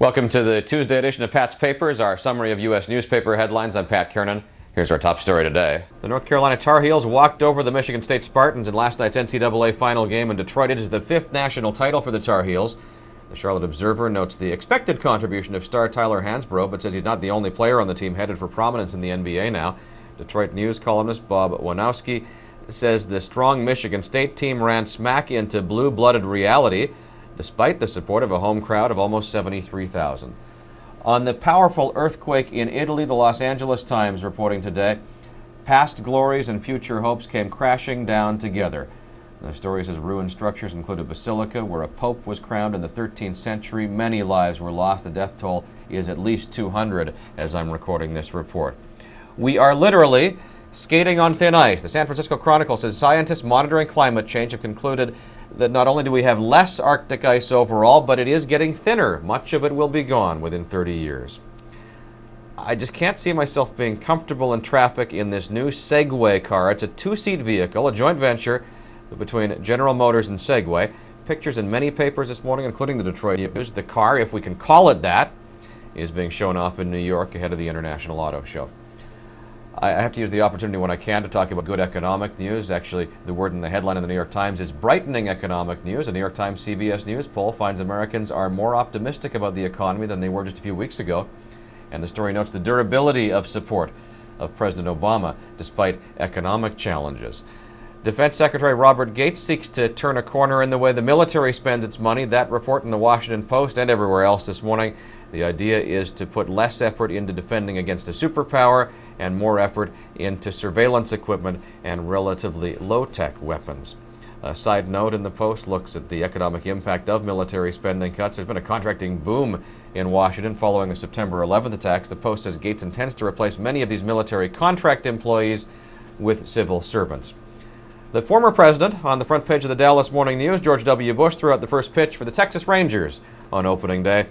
Welcome to the Tuesday edition of Pat's Papers, our summary of U.S. newspaper headlines. I'm Pat Kiernan. Here's our top story today. The North Carolina Tar Heels walked over the Michigan State Spartans in last night's NCAA final game in Detroit. It is the fifth national title for the Tar Heels. The Charlotte Observer notes the expected contribution of star Tyler Hansbrough, but says he's not the only player on the team headed for prominence in the NBA now. Detroit News columnist Bob Wanowski says the strong Michigan State team ran smack into blue-blooded reality, despite the support of a home crowd of almost 73,000. On the powerful earthquake in Italy, the Los Angeles Times reporting today, past glories and future hopes came crashing down together. The story says ruined structures include a basilica where a pope was crowned in the 13th century. Many lives were lost. The death toll is at least 200 as I'm recording this report. We are literally skating on thin ice. The San Francisco Chronicle says scientists monitoring climate change have concluded that not only do we have less Arctic ice overall, but it is getting thinner. Much of it will be gone within 30 years. I just can't see myself being comfortable in traffic in this new Segway car. It's a two-seat vehicle, a joint venture between General Motors and Segway. Pictures in many papers this morning, including the Detroit News. The car, if we can call it that, is being shown off in New York ahead of the International Auto Show. I have to use the opportunity when I can to talk about good economic news. Actually, the word in the headline of the New York Times is brightening economic news. A New York Times CBS News poll finds Americans are more optimistic about the economy than they were just a few weeks ago. And the story notes the durability of support of President Obama despite economic challenges. Defense Secretary Robert Gates seeks to turn a corner in the way the military spends its money. That report in the Washington Post and everywhere else this morning. The idea is to put less effort into defending against a superpower and more effort into surveillance equipment and relatively low-tech weapons. A side note in the Post looks at the economic impact of military spending cuts. There's been a contracting boom in Washington following the September 11th attacks. The Post says Gates intends to replace many of these military contract employees with civil servants. The former president, on the front page of the Dallas Morning News, George W. Bush, threw out the first pitch for the Texas Rangers on opening day.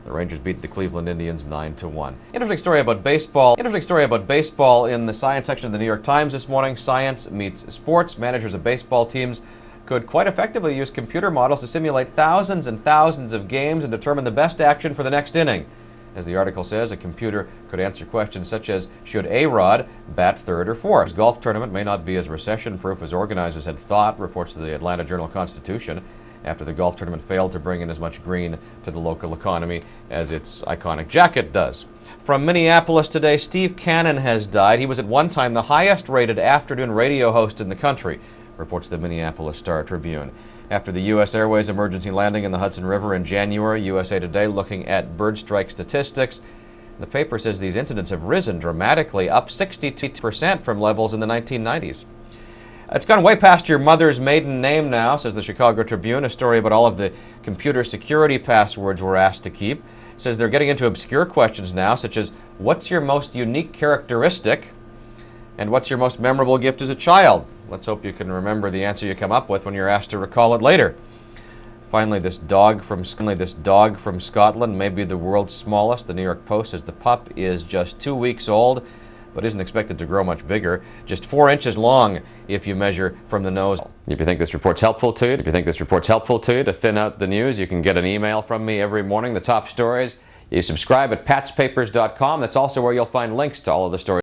The Rangers beat the Cleveland Indians 9-1. Interesting story about baseball in the science section of the New York Times this morning. Science meets sports. Managers of baseball teams could quite effectively use computer models to simulate thousands and thousands of games and determine the best action for the next inning. As the article says, a computer could answer questions such as, should A-Rod bat third or fourth? This golf tournament may not be as recession-proof as organizers had thought, reports the Atlanta Journal-Constitution, after the golf tournament failed to bring in as much green to the local economy as its iconic jacket does. From Minneapolis today, Steve Cannon has died. He was at one time the highest-rated afternoon radio host in the country, reports the Minneapolis Star-Tribune. After the U.S. Airways emergency landing in the Hudson River in January, USA Today looking at bird strike statistics. The paper says these incidents have risen dramatically, up 62% from levels in the 1990s. It's gone way past your mother's maiden name now, says the Chicago Tribune, a story about all of the computer security passwords we're asked to keep. It says they're getting into obscure questions now, such as, what's your most unique characteristic? And what's your most memorable gift as a child? Let's hope you can remember the answer you come up with when you're asked to recall it later. Finally, this dog from Scotland may be the world's smallest. The New York Post says the pup is just 2 weeks old, but isn't expected to grow much bigger. Just 4 inches long if you measure from the nose. If you think this report's helpful to you, to thin out the news, you can get an email from me every morning. The top stories, you subscribe at patspapers.com. That's also where you'll find links to all of the stories.